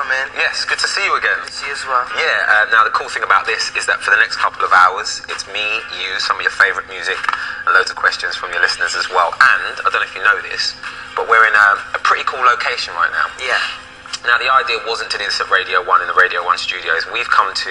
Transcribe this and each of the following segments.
on, man? Yes, good to see you again. Good to see you as well. Yeah, now the cool thing about this is that for the next couple of hours, it's me, you, some of your favourite music, and loads of questions from your listeners as well. And, I don't know if you know this, but we're in a pretty cool location right now. Yeah. Now, the idea wasn't to do this at Radio 1 in the Radio 1 studios. We've come to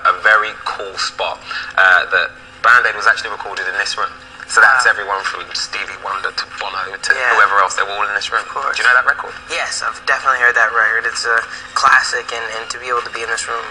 a very cool spot that Band Aid was actually recorded in this room. So that's everyone from Stevie Wonder to Bono to whoever else. They were all in this room. Of course. Do you know that record? Yes, I've definitely heard that record. It's a classic, and to be able to be in this room,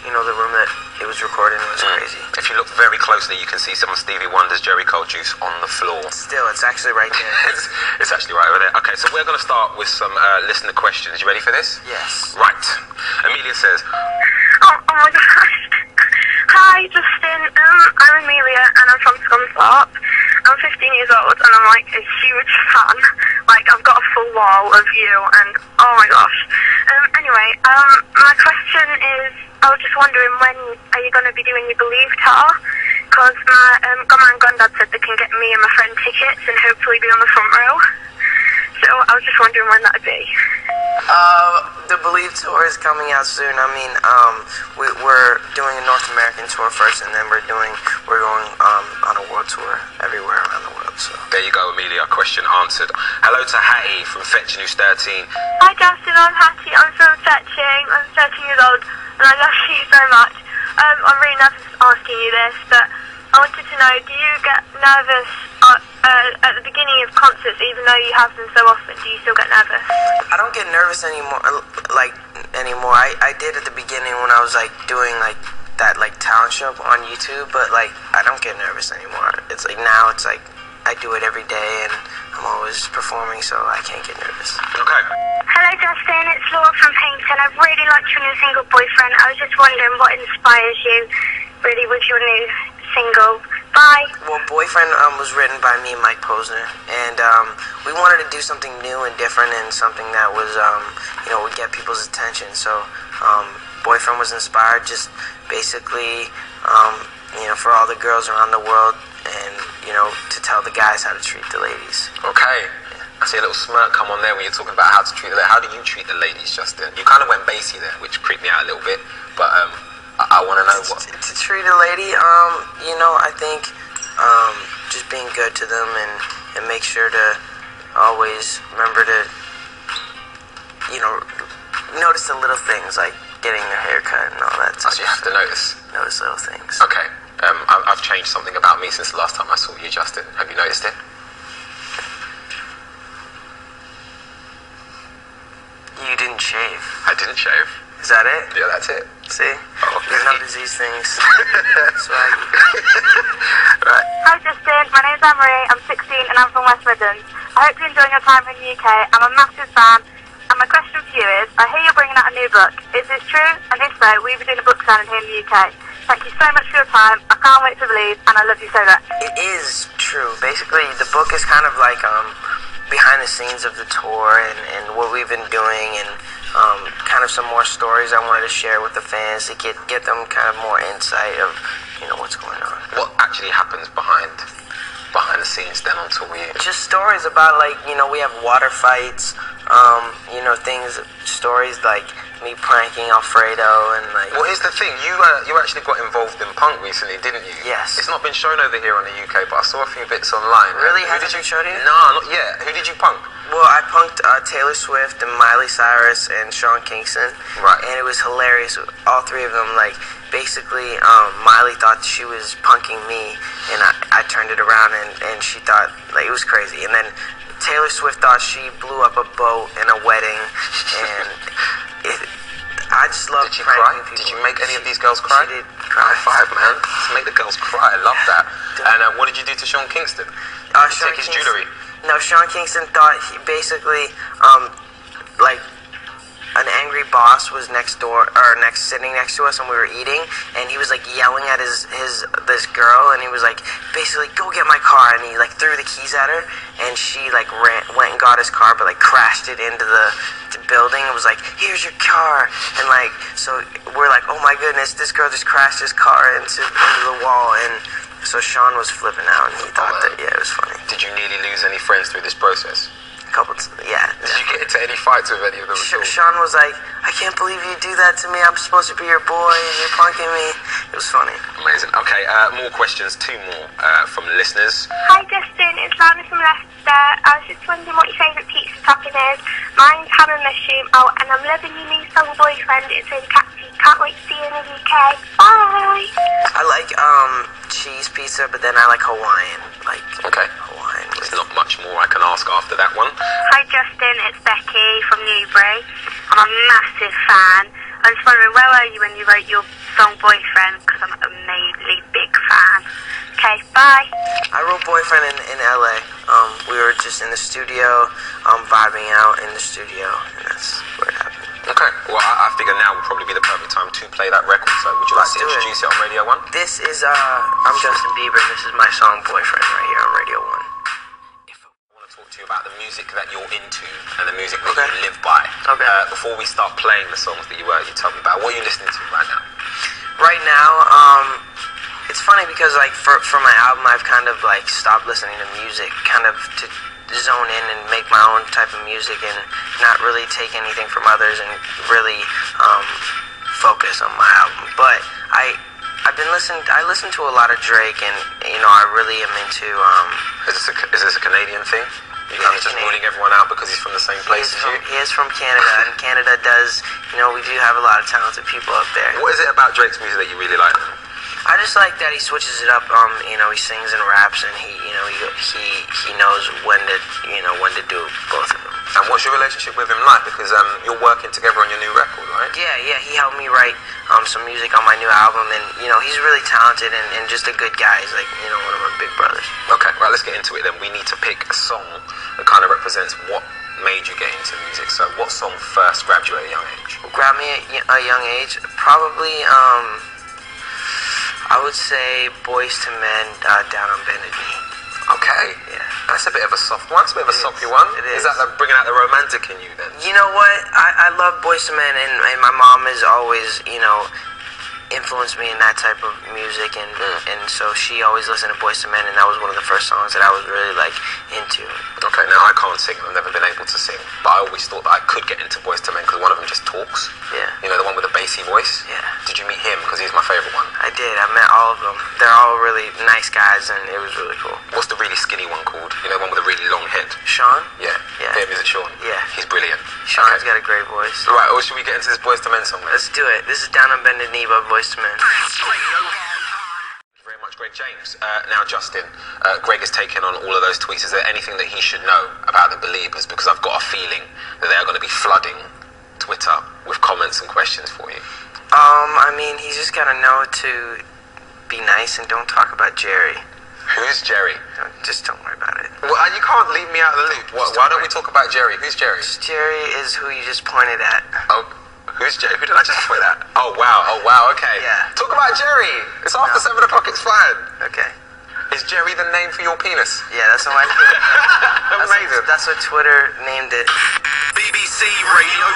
you know, the room that it was recorded in was crazy. If you look very closely, you can see some of Stevie Wonder's Jerry Cold Juice on the floor. Still, it's actually right there. It's actually right over there. Okay, so we're going to start with some listener questions. You ready for this? Yes. Right. Amelia says, Oh my gosh. Hi, Justin. I'm Amelia, and I'm from Scunthorpe. I'm 15 years old, and I'm like a huge fan. Like, I've got a full wall of you, and oh my gosh. Anyway, my question is, I was just wondering, when are you going to be doing your Believe tour? Because my grandma and granddad said they can get me and my friend tickets and hopefully be on the front row. So I was just wondering when that would be. The Believe tour is coming out soon. I mean, we're doing a North American tour first, and then we're going on a world tour everywhere around the world. So there you go, Amelia. Question answered. Hello to Hattie from Fetching, who's 13. Hi, Justin. I'm Hattie. I'm from Fetching. I'm 13 years old, and I love you so much. I'm really nervous asking you this, but I wanted to know, do you get nervous at the beginning of concerts, even though you have them so often? Do you still get nervous? I don't get nervous anymore. I did at the beginning when I was like doing like that like talent show on YouTube, but like I don't get nervous anymore. It's like now it's like I do it every day, and I'm always performing, so I can't get nervous. Okay. Hello, Justin. It's Laura from Painton. I really liked your new single, Boyfriend. I was just wondering what inspires you really with your new single. Bye. Well, Boyfriend was written by me and Mike Posner, and we wanted to do something new and different, and something that was, would get people's attention. So, Boyfriend was inspired just basically, for all the girls around the world, and to tell the guys how to treat the ladies. Okay. I see a little smirk come on there when you're talking about how to treat the ladies. How do you treat the ladies, Justin? You kind of went bassy there, which creeped me out a little bit, but I want to know what... To treat a lady, I think just being good to them and make sure to always remember to, notice the little things like getting their hair cut and all that stuff. So you have to notice? Notice little things. Okay. I've changed something about me since the last time I saw you, Justin. Have you noticed it? You didn't shave. I didn't shave. Is that it? Yeah, that's it. See? Oh, you notice these things. Swaggy. Right. Hi, Justin. My name's Anne-Marie. I'm 16 and I'm from West Midlands. I hope you're enjoying your time in the UK. I'm a massive fan. And my question for you is, I hear you're bringing out a new book. Is this true? And if so, will you be doing a book signing here in the UK? Thank you so much for your time. I can't wait to believe, and I love you so much. It is true. Basically, the book is kind of like behind the scenes of the tour and what we've been doing, and kind of some more stories I wanted to share with the fans to get them kind of more insight of what's going on. What actually happens behind the scenes then on tour? Just stories about we have water fights, stories like me pranking Alfredo and like. Well, here's the thing. You actually got involved in punk recently, didn't you? Yes. It's not been shown over here in the UK, but I saw a few bits online. Really? Hasn't been shown here? No, not yet. Who did you punk? Well, I punked Taylor Swift and Miley Cyrus and Sean Kingston. Right. And it was hilarious. All three of them, basically, Miley thought she was punking me, and I turned it around, and she thought, it was crazy. And then Taylor Swift thought she blew up a boat in a wedding, and I just love pranking people. Did you make any of these girls cry? She did cry. High five, man. Just make the girls cry. I love that. And what did you do to Sean Kingston? Take his jewelry? No, Sean Kingston thought he basically, an angry boss was sitting next to us, and we were eating, and he was yelling at this girl, and he was basically, go get my car, and he threw the keys at her, and she went and got his car, but crashed it into the building. It was here's your car, and so we're oh my goodness, this girl just crashed his car into the wall, and so Sean was flipping out, and he thought that it was funny. Did you nearly lose any friends through this process? A Yeah. Did you get into any fights with any of them? Sean was like, I can't believe you do that to me. I'm supposed to be your boy and you're punking me. It was funny. Amazing. Okay, more questions. 2 more from listeners. Hi Justin, it's Lana from Leicester. I was just wondering what your favourite pizza topping is. Mine's ham and mushroom. Oh, and I'm loving your new song Boyfriend. It's really catchy. Can't wait to see you in the UK. Bye! I like cheese pizza, but then I like Hawaiian. Okay. Hawaiian. There's not much more I can ask after that one. Hi Justin, it's Becky from Newbury. I'm a massive fan. I was wondering, where were you when you wrote your song Boyfriend? Because I'm a majorly big fan. Okay, bye. I wrote Boyfriend in LA. We were just in the studio, vibing out in the studio, and that's where it happened. Okay, well I figure now would probably be the perfect time to play that record, so would you like to introduce it on Radio 1? This is, I'm Justin Bieber, this is my song Boyfriend right here on Radio 1. If I want to talk to you about the music that you're into and the music that you live by. Okay. Before we start playing the songs that you tell me about, what are you listening to right now? Right now, it's funny because for my album I've kind of stopped listening to music, kind of to zone in and make my own type of music and not really take anything from others and really focus on my album. But I listen to a lot of Drake, and I really am into Is this a Canadian thing? You kind of just ruling everyone out because he's from the same place as you? He is from Canada, and Canada does, we do have a lot of talented people up there. What is it about Drake's music that you really like? I just like that he switches it up. He sings and raps, and he knows when to do both of them. And what's your relationship with him like? Because you're working together on your new record, right? Yeah. He helped me write some music on my new album, and he's really talented and just a good guy. He's one of my big brothers. Okay, right. Let's get into it then. We need to pick a song that kind of represents what made you get into music. So, what song first grabbed you at a young age? Grabbed me at a young age, probably. I would say Boys to Men, Down on Bended Knee. Okay. Yeah. That's a bit of a soft one. It's a bit of a soppy one. It is. Is that bringing out the romantic in you then? You know what? I love Boys to Men, and my mom has always, influenced me in that type of music, and so she always listened to Boys to Men, and that was one of the first songs that I was really into. Okay, now I can't sing. I've never been able to sing, but I always thought that I could get into Boys to Men because one of them just talks. Yeah. The one with the bassy voice. Yeah. Did you meet him? Because he's my favorite one. I did. I met all of them. They're all really nice guys, and it was really cool. What's the really skinny one called? The one with a really long head. Sean? Yeah. Yeah. Him, is it Sean? Yeah. He's brilliant. Sean's got a great voice. Right, or should we get into this Boys to Men song then? Let's do it. This is Down on Bended Knee by Boys to Men. Thank you very much, Greg James. Now, Justin, Greg has taken on all of those tweets. Is there anything that he should know about the Beliebers? Because I've got a feeling that they're going to be flooding Twitter with comments and questions for you. He's just got to know to be nice and don't talk about Jerry. Who's Jerry? Just don't worry about it. Well, you can't leave me out of the loop. Why don't we talk about Jerry? Who's Jerry? Jerry is who you just pointed at. Oh, who's Jerry? Who did I just point at? Oh, wow, okay. Yeah. Talk about Jerry. It's after 7 o'clock, it's fine. Okay. Is Jerry the name for your penis? Yeah, that's what my Amazing. That's what Twitter named it. BBC Radio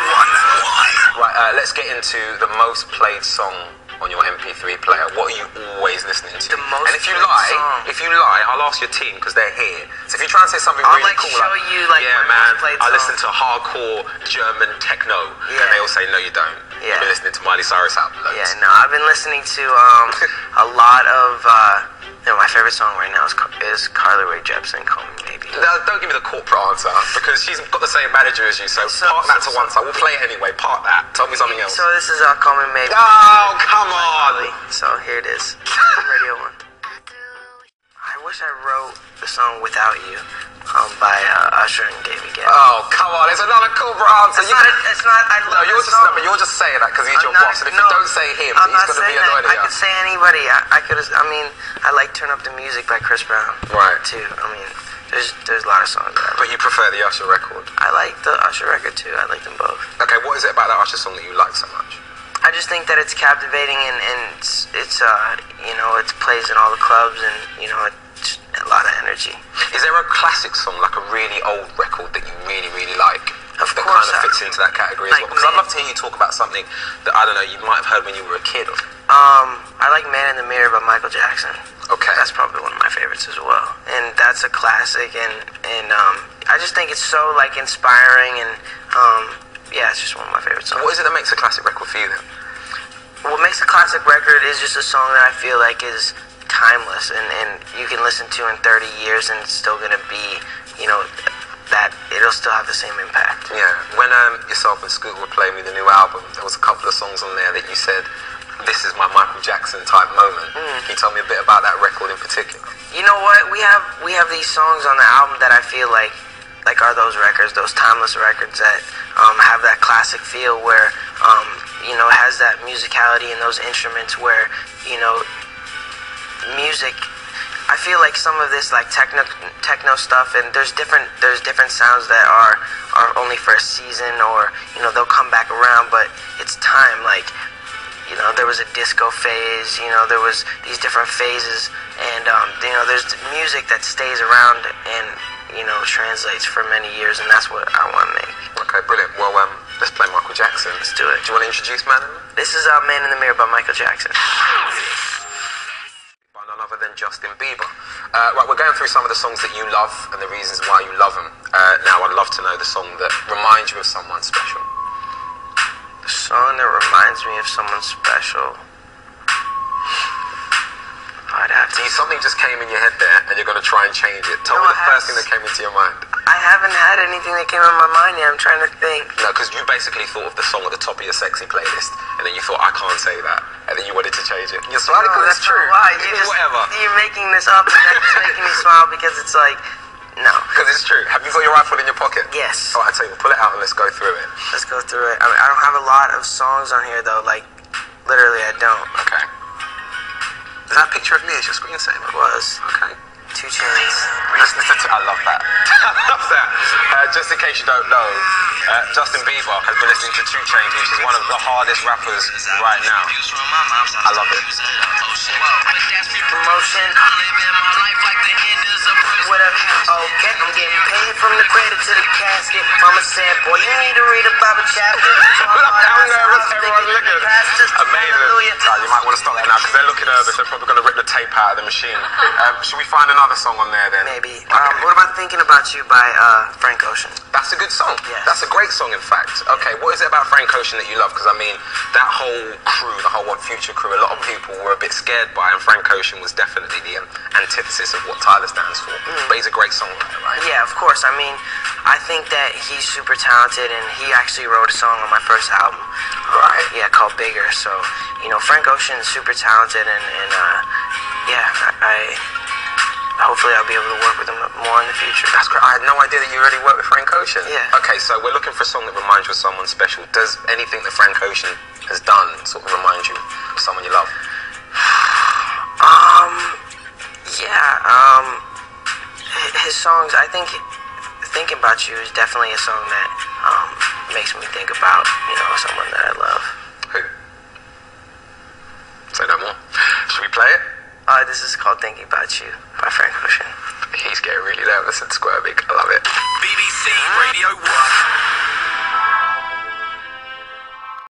1. Right, let's get into the most played song on your MP3 player. What are you always listening to? The most and if you played lie, I'll ask your team because they're here. So if you try and say something really cool, show you yeah, my man, most played I song. listen to hardcore German techno, and they all say no, you don't. Yeah. You've been listening to Miley Cyrus album loads. Yeah, no, I've been listening to a lot of. My favorite song right now is Carly Rae Jepsen, Call Me Maybe. Don't give me the corporate answer because she's got the same manager as you. So park that to one side. We'll play it anyway. Park that. Tell me something else. So this is Call Me Maybe. Oh, come on. So here it is. Radio 1. I wish I wrote the song Without You by Usher and David Guetta. Oh, come on. It's another corporate answer. It's not. I love you're just saying that because he's your boss. And if you don't say him, he's going to be annoyed at you. I could say anybody. I like Turn Up the Music by Chris Brown. Right. Too. There's a lot of songs that I like. But you prefer the Usher record? I like the Usher record too. I like them both. Okay, what is it about that Usher song that you like so much? I just think that it's captivating and it's it plays in all the clubs and it's a lot of energy. Is there a classic song, like a really old record that you really, really like? Of that course. kind of fits into that category as well? Because I'd love to hear you talk about something that, I don't know, you might have heard when you were a kid. I like Man in the Mirror by Michael Jackson. Okay. That's probably one of my favorites as well. And that's a classic, and I just think it's so, like, inspiring, and, yeah, it's just one of my favorite songs. What is it that makes a classic record for you, then? What makes a classic record is just a song that I feel like is timeless, and you can listen to in 30 years, and it's still going to be, you know, that it'll still have the same impact. Yeah. When yourself and Scoot were playing me the new album, there was a couple of songs on there that you said, this is my Michael Jackson type moment. Can you tell me a bit about that record in particular? You know what? We have these songs on the album that I feel like are those records, those timeless records that have that classic feel where you know, it has that musicality and those instruments where, you know, music. I feel like some of this, like, techno stuff, and there's different sounds that are only for a season, or, you know, they'll come back around, but it's time. Like, you know, there was a disco phase, you know, there was these different phases, and you know, there's music that stays around and, you know, translates for many years, and that's what I want to make. Okay, brilliant. Well, let's play Michael Jackson. Let's do it. Do you want to introduce Man in the Mirror? This is Man in the Mirror by Michael Jackson. None other than Justin Bieber. Right, we're going through some of the songs that you love and the reasons why you love them. Now, I'd love to know the song that reminds you of someone special. The song that reminds me of someone special. I'd have to. See, something just came in your head there, and you're going to try and change it. Tell me the first thing that came into your mind. I haven't had anything that came in my mind yet. I'm trying to think. No, because you basically thought of the song at the top of your sexy playlist, and then you thought, I can't say that, and then you wanted to change it. You're smiling because it's true. Why? Whatever. You're making this up, and it's making me smile because it's like, no. Because it's true. Have you got your rifle in your pocket? Yes. All right, I tell you, pull it out and let's go through it. Let's go through it. I mean, I don't have a lot of songs on here, though. Like, literally, I don't. Okay. Is that a picture of me as your screensaver? It was. Okay. 2 Chainz. I love that. I love that. Just in case you don't know, Justin Bieber has been listening to 2 Chainz, which is one of the hardest rappers right now. I love it. Promotion. Whatever. Okay, I'm getting paid from the cradle to the casket. Mama said, boy, you need to read a Bible chapter. How nervous everyone's looking. Amazing. Oh, you might want to stop that now because they're looking nervous. They're probably going to rip the tape out of the machine. Should we find another song on there then? Maybe. What about Thinking About You by Frank Ocean? That's a good song. Yes. That's a great song, in fact. Okay, what is it about Frank Ocean that you love? Because, I mean, that whole crew, the whole One Future crew, a lot of people were a bit scared by, and Frank Ocean was definitely the antithesis of what Tyler stands for. But he's a great songwriter, right? Yeah, of course. I mean, I think that he's super talented, and he actually wrote a song on my first album. Right. Yeah, called Bigger. So, you know, Frank Ocean is super talented, and yeah, hopefully I'll be able to work with him more in the future. That's great. I had no idea that you already worked with Frank Ocean. Yeah. Okay, so we're looking for a song that reminds you of someone special. Does anything that Frank Ocean has done sort of remind you of someone you love? Yeah, his songs, I think Thinking About You is definitely a song that makes me think about, you know, someone that I love. Who? Say no more. Should we play it? This is called Thinking About You by Frank Ocean. He's getting really nervous and squirming. I love it. BBC Radio 1.